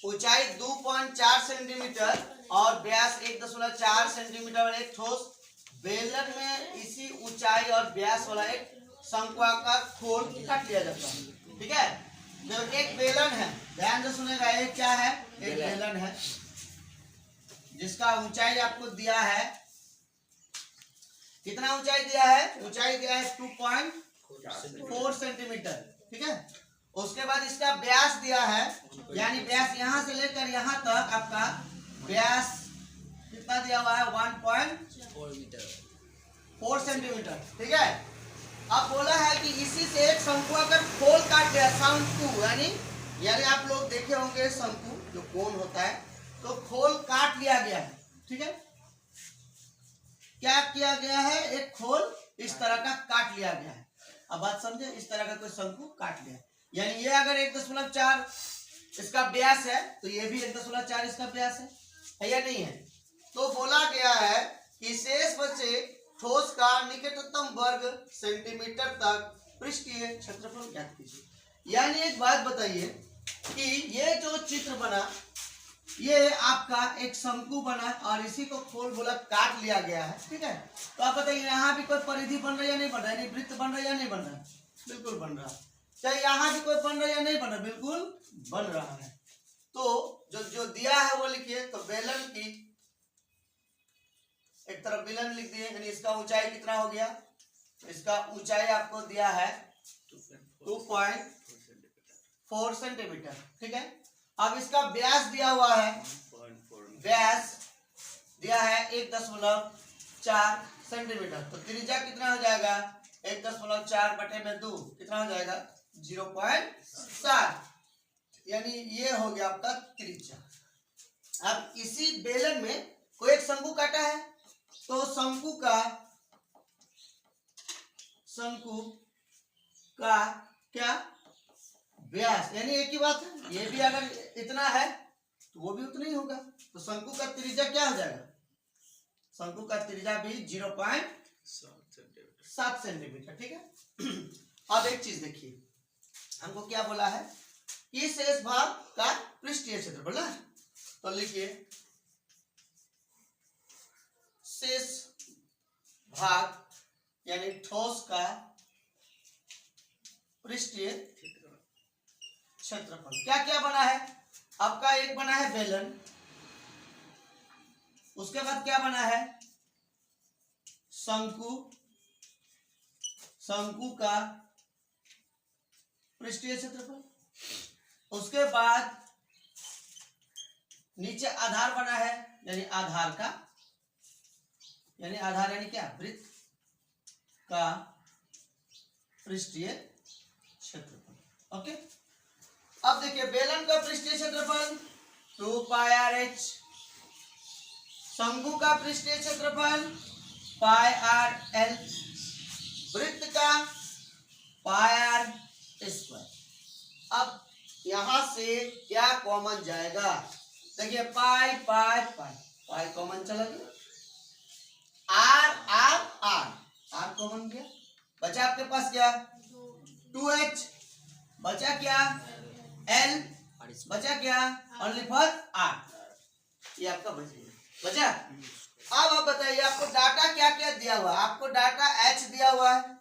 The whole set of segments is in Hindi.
ऊंचाई 2.4 सेंटीमीटर और व्यास 1.4 सेंटीमीटर वाला एक ठोस बेलन में इसी ऊंचाई और व्यास वाला एक शंक्वाकार खोल काट लिया जाता है। ठीक है, जब एक बेलन है, ध्यान से सुनेगा, एक क्या है, एक बेलन है जिसका ऊंचाई आपको दिया है, कितना ऊंचाई दिया है, ऊंचाई दिया है 2.4 सेंटीमीटर। ठीक है, उसके बाद इसका व्यास दिया है, यानी व्यास यहां से लेकर यहां तक आपका व्यास कितना दिया हुआ है, 1.4 सेंटीमीटर। ठीक है, अब बोला है कि इसी से एक शंक्वाकार खोल काट दिया, शंकु यानी आप लोग देखे होंगे शंकु जो कोन होता है, तो खोल काट लिया गया है। ठीक है, क्या किया गया है, एक खोल इस तरह का काट लिया गया है। अब बात समझे, इस तरह का कोई शंकु काट लिया, यानी ये अगर 1.4 इसका व्यास है तो ये भी 1.4 इसका व्यास है या नहीं है। तो बोला गया है कि शेष बचे ठोस का निकटतम वर्ग सेंटीमीटर तक पृष्ठीय क्षेत्रफल ज्ञात कीजिए। यानी एक बात बताइए कि ये जो चित्र बना, ये आपका एक शंकु बना और इसी को खोल बोला काट लिया गया है। ठीक है, तो आप बताइए यहाँ भी कोई परिधि बन रहा है या नहीं बन रहा है, वृत्त बन रहा है या नहीं बन रहा है, बिल्कुल बन रहा है। चाहे यहाँ भी कोई बन रहा है या नहीं बन रहा, बिल्कुल बन रहा है। तो जो दिया है वो लिखिए, तो बेलन की एक तरफ बेलन लिख दिए, यानी इसका ऊंचाई कितना हो गया, इसका ऊंचाई आपको दिया है 2.4 सेंटीमीटर। ठीक है, अब इसका व्यास दिया हुआ है, व्यास दिया है 1.4 सेंटीमीटर, तो त्रिज्या कितना हो जाएगा, 1.4/2 कितना हो जाएगा, 0.7, यानी ये हो गया आपका त्रिज्या। अब इसी बेलन में कोई एक शंकु काटा है, तो शंकु का क्या व्यास, यानी एक ही बात है, ये भी अगर इतना है तो वो भी उतना ही होगा, तो शंकु का त्रिज्या क्या हो जाएगा, शंकु का त्रिज्या भी 0.7 सेंटीमीटर। ठीक है, अब एक चीज देखिए, हमको क्या बोला है कि शेष भाग का पृष्ठीय क्षेत्रफल बोला, तो लिखिए शेष भाग यानी ठोस का पृष्ठीय क्षेत्रफल क्या क्या बना है, आपका एक बना है बेलन, उसके बाद क्या बना है शंकु, शंकु का पृष्ठीय क्षेत्रफल, उसके बाद नीचे आधार बना है, यानी आधार का, यानी आधार यानी क्या, वृत्त का पृष्ठीय क्षेत्रफल। ओके, अब देखिए बेलन का पृष्ठीय क्षेत्रफल 2πrh, शंकु का पृष्ठीय क्षेत्रफल πrl, वृत्त का πr²। अब यहां से क्या कॉमन जाएगा, देखिए पाई पाई पाई, पाई कॉमन चला गया, R R R, R common गया, बचा आपके पास क्या 2h, बचा क्या l, बचा क्या ओनली फॉर r, ये आपका बच गया, बचा। अब आप बताइए आपको डाटा क्या क्या दिया हुआ है, आपको डाटा h दिया हुआ है,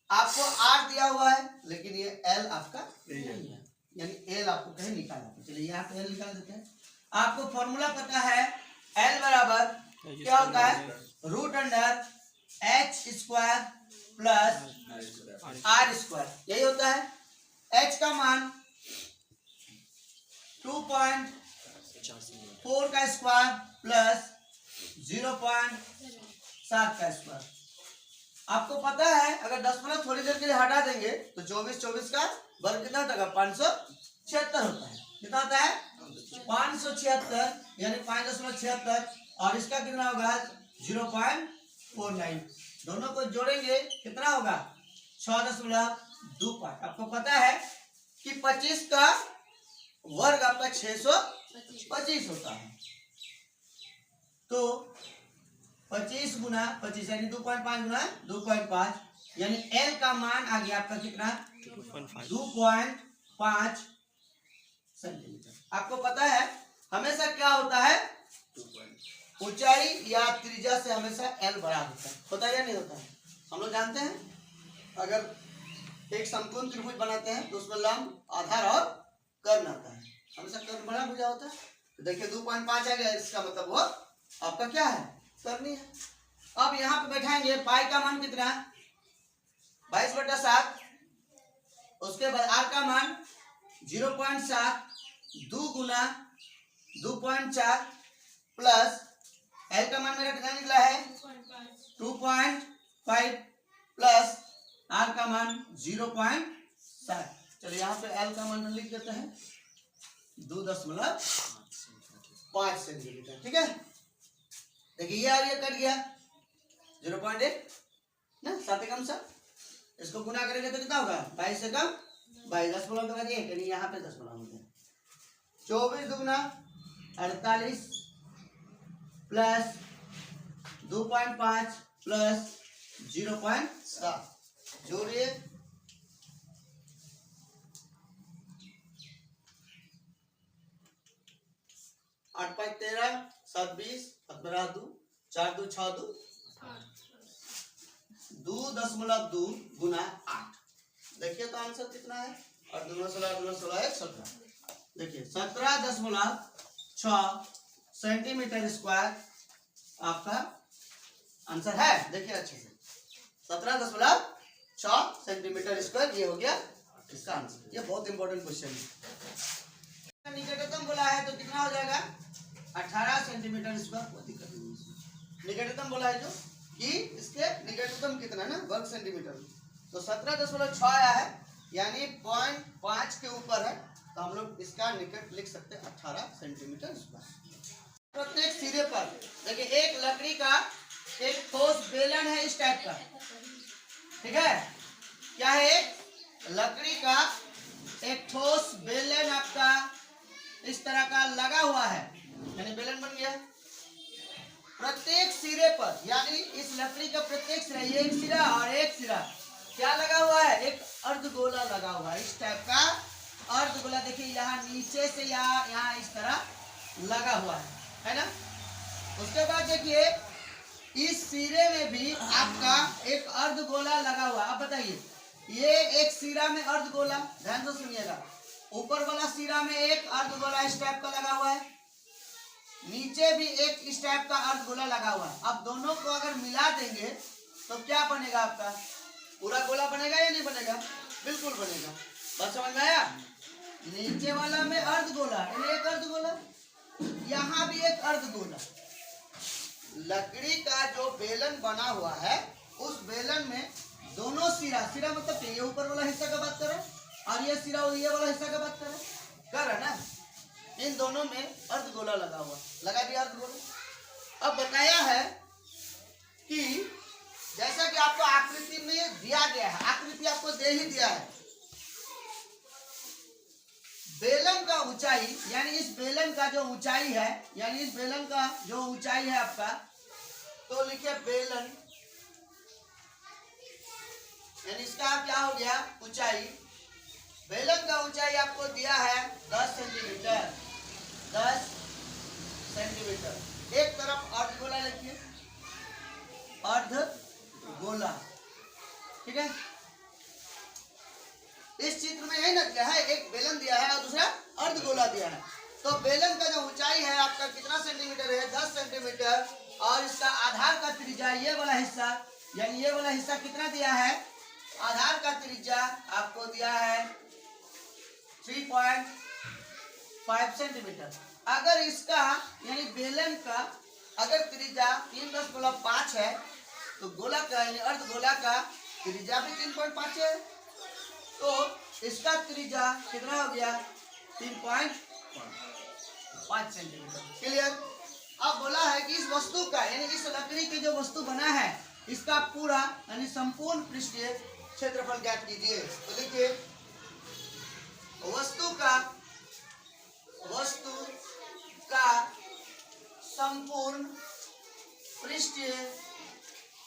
आपको r दिया हुआ है, लेकिन ये l आपका नहीं है, यानी l आपको कहीं निकालना। चलिए यहाँ पे l निकाल देते हैं। आपको फॉर्मूला पता है l बराबर क्या होता है, √h² प्लस r², यही होता है। h का मान 2.4 का स्क्वायर प्लस 0.7 का स्क्वायर। आपको पता है अगर 10 थोड़ी देर के लिए हटा देंगे तो 24 का वर्ग कितना होता है, 576 होता है। कितना होता है 576, यानी 5.76, और इसका कितना होगा 0.49, दोनों को जोड़ेंगे कितना होगा 6.25। आपको पता है कि 25 का वर्ग आपका 625 होता है, तो 25 गुना 25 यानी 2.5 गुना 2.5, यानी L का मान आ गया आपका कितना 2.5 सेंटीमीटर। आपको पता है हमेशा क्या होता है, ऊंचाई या त्रिज्या से हमेशा एल बड़ा होता है या नहीं होता है। हम लोग जानते हैं अगर एक समकोण त्रिभुज बनाते हैं तो उसमें लंब, आधार और कर्ण आता है, हमेशा कर्ण बड़ा भुजा होता है। तो देखिए 2.5 आ गया, इसका मतलब वो आपका क्या है, करनी है। अब यहाँ पे बैठाएंगे, पाई का मान कितना है 22/7, उसके बाद आर का मान 0.7, 2 गुना 2.4 प्लस एल का मान मेरा कितना निकला है 2.5 प्लस आर का मान 0.7। चलिए यहाँ पे एल का मान लिख देते हैं 2.5 सेंटीमीटर। ठीक है, देखिए ये और ये कट गया 0.1 ना, 7 कम 7, इसको गुना करेंगे तो कितना होगा 22 से कम 22, 10 बोला तो यानी यहाँ पे 10 बोला हो गया। 24 दुगुना 48 प्लस 2.5 प्लस 0.7 जोड़िए 8 5 13 7 20 15 2 4 2 6 2 2.2 गुना 8। देखिए तो आंसर कितना है, और 2 16 2 16 17। देखिए 17.6 सेंटीमीटर स्क्वायर आपका आंसर है। देखिए अच्छे से 17.6 सेंटीमीटर स्क्वायर ये हो गया इसका आंसर। ये बहुत इंपॉर्टेंट क्वेश्चन है। निकटतम बोला है तो कितना हो जाएगा 18 सेंटीमीटर स्क्वायर। कोई दिक्कत नहीं, निकटतम बोला है जो कि इसके निकटतम कितना ना वर्ग सेंटीमीटर, तो 17.6 आया है यानी 0.5 के ऊपर है, तो हम लोग इसका निकट लिख सकते हैं 18 सेंटीमीटर स्क्वायर। प्रत्येक सिरे पर देखिए एक लकड़ी का एक ठोस बेलन है इस टाइप का, ठीक है, क्या है एक लकड़ी का एक ठोस बेलन आपका इस तरह का लगा हुआ है, यानी बेलन बन गया। प्रत्येक सिरे पर यानी इस लकड़ी का प्रत्येक सिरा, ये एक सिरा और एक सिरा क्या लगा हुआ है, एक अर्धगोला लगा हुआ है इस टाइप का अर्धगोला। देखिए यहाँ नीचे से यहाँ इस तरह लगा हुआ है ना। उसके बाद देखिए इस सिरे में भी आपका एक अर्धगोला लगा हुआ। अब बताइए ये एक सिरा में अर्धगोला, ध्यान से सुनिएगा, ऊपर वाला सिरा में एक अर्धगोला इस टाइप का लगा हुआ है, नीचे भी एक इस टाइप का अर्धगोला लगा हुआ है। अब दोनों को अगर मिला देंगे तो क्या बनेगा, आपका पूरा गोला बनेगा या नहीं बनेगा, बिल्कुल बनेगा। बात समझ में आया, नीचे वाला में अर्धगोला एक अर्धगोला, यहाँ भी एक अर्धगोला। लकड़ी का जो बेलन बना हुआ है उस बेलन में दोनों सिरा मतलब ये ऊपर वाला हिस्सा का बात करें और ये सिरा ये वाला हिस्सा का बात कर रहा है ना, इन दोनों में अर्धगोला लगा हुआ, लगा दिया अर्धगोला। अब बताया है कि जैसा कि आपको आकृति में दिया गया है, आकृति आपको दे ही दिया है, बेलन का ऊंचाई यानी इस बेलन का जो ऊंचाई है, यानी इस बेलन का जो ऊंचाई है आपका, तो लिखिए बेलन यानी इसका क्या हो गया ऊंचाई। बेलन का ऊंचाई आपको दिया है 10 सेंटीमीटर, 10 सेंटीमीटर। एक तरफ अर्धगोला लिखिए, अर्धगोला, ठीक है। इस चित्र में यही ना दिया है, एक बेलन दिया है और दूसरा अर्धगोला दिया है। तो बेलन का जो ऊंचाई है आपका कितना सेंटीमीटर है, 10 सेंटीमीटर, और इसका आधार का त्रिज्या ये वाला हिस्सा, यानी ये वाला हिस्सा कितना दिया है, आधार का त्रिज्या आपको दिया है 3.5 सेंटीमीटर। अगर इसका यानी बेलन का अगर त्रिज्या 3.5 है तो गोला का यानी अर्धगोला का त्रिज्या भी 3.5 है, तो इसका त्रिज्या कितना हो गया 3.5 सेंटीमीटर। क्लियर। अब बोला है कि इस वस्तु का यानी इस लकड़ी की जो वस्तु बना है इसका पूरा यानी संपूर्ण पृष्ठीय क्षेत्रफल ज्ञात कीजिए। तो देखिए वस्तु का संपूर्ण पृष्ठीय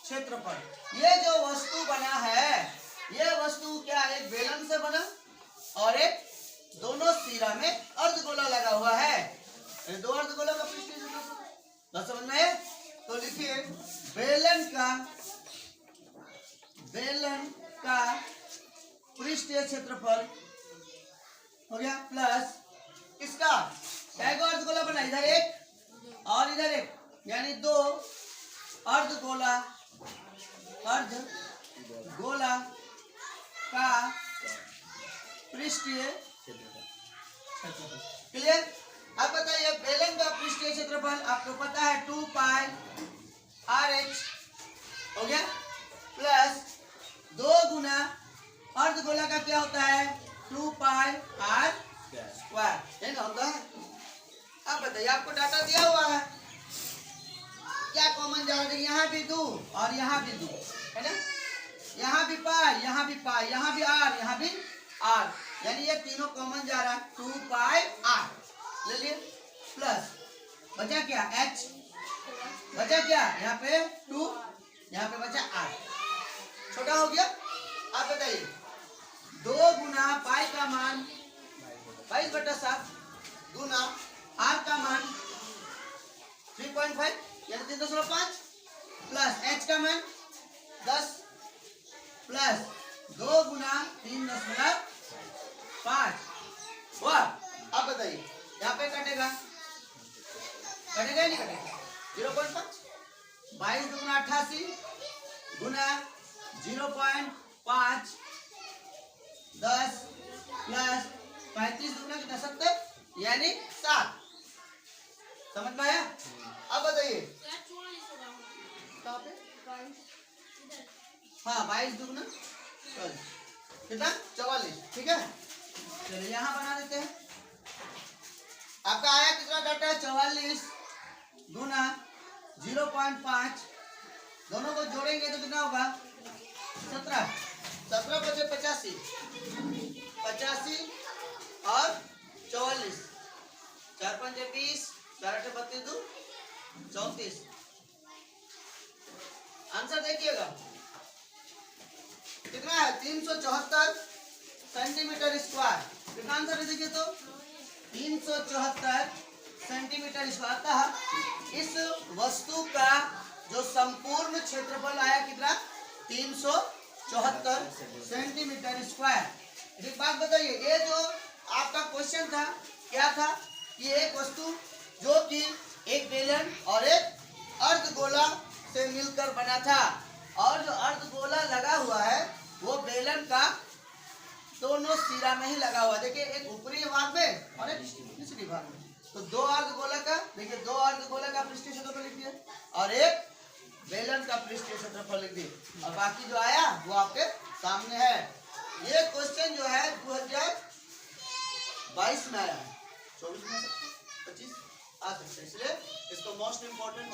क्षेत्रफल, ये जो वस्तु बना है ये वस्तु क्या एक बेलन से बना और एक दोनों सिरा में अर्धगोला लगा हुआ है। दो अर्धगोला का पृष्ठीय क्षेत्रफल बस समझ में है। तो लिखिए बेलन का पृष्ठीय क्षेत्रफल हो गया प्लस इसका अर्धगोला बना, इधर एक और इधर एक, यानी दो अर्धगोला का पृष्ठीय क्षेत्रफल। क्लियर? अब बताइए बेलन का पृष्ठीय क्षेत्रफल आपको पता है 2 पाई RH हो गया प्लस 2 गुना अर्धगोला का क्या होता है 2 पाई R स्क्वायर, है ना होगा। अब बताइए आपको डाटा दिया हुआ है, क्या कॉमन जा रहा है, यहाँ भी 2 और यहाँ भी 2 है ना, यहाँ भी पाई, यहाँ भी पाई, यहाँ भी R, यहाँ भी R, यानी ये तीनों कॉमन जा रहा है 2 पाई R ले लिए प्लस बचा क्या H, बचा क्या यहाँ पे 2, यहाँ पे बचा R, छोटा हो गया। अब बताइए 2 गुना पाई का मान 22/7 गुना R का मान 3.5 यानी 3.5 प्लस H का मान 10 प्लस 2 गुना 3.5 हुआ। अब बताइए यहाँ पे कटेगा या नहीं कटेगा 0.5, 22 गुना 88 गुना 0.5 10 प्लस 35 गुना कितना 70 यानी 7, समझ में आया। अब बताइए हाँ 22 दुगना कितना 44, ठीक है। चलिए यहाँ बना देते हैं, आपका आया कितना डाटा 44 गुना 0.5, दोनों को जोड़ेंगे तो कितना होगा 17, 17 बचे 85 और 44, 4 5 20, 4 8 32 34। आंसर देखिएगा कितना है 374 सेंटीमीटर स्क्वायर। कितना आंसर है देखिए तो 374 सेंटीमीटर स्क्वायर। अतः इस वस्तु का जो संपूर्ण क्षेत्रफल आया कितना 374 सेंटीमीटर स्क्वायर। एक बात बताइए, ये जो आपका क्वेश्चन था क्या था कि एक वस्तु जो कि एक बेलन और एक अर्धगोला से मिलकर बना था, और जो अर्धगोला लगा हुआ है वो बेलन का दोनों सिरा में ही लगा हुआ। देखिए एक ऊपरी भाग में और एक निचली भाग में, तो 2 अर्धगोला का देखिए 2 अर्धगोला का पृष्ठीय क्षेत्रफल लिख दिए और एक बेलन का पृष्ठीय क्षेत्रफल लिख दिए, और बाकी जो आया वो आपके सामने है। ये क्वेश्चन जो है 2022 में आया है, 24 में 25 आ सकता है, इसलिए इसको मोस्ट इम्पोर्टेंट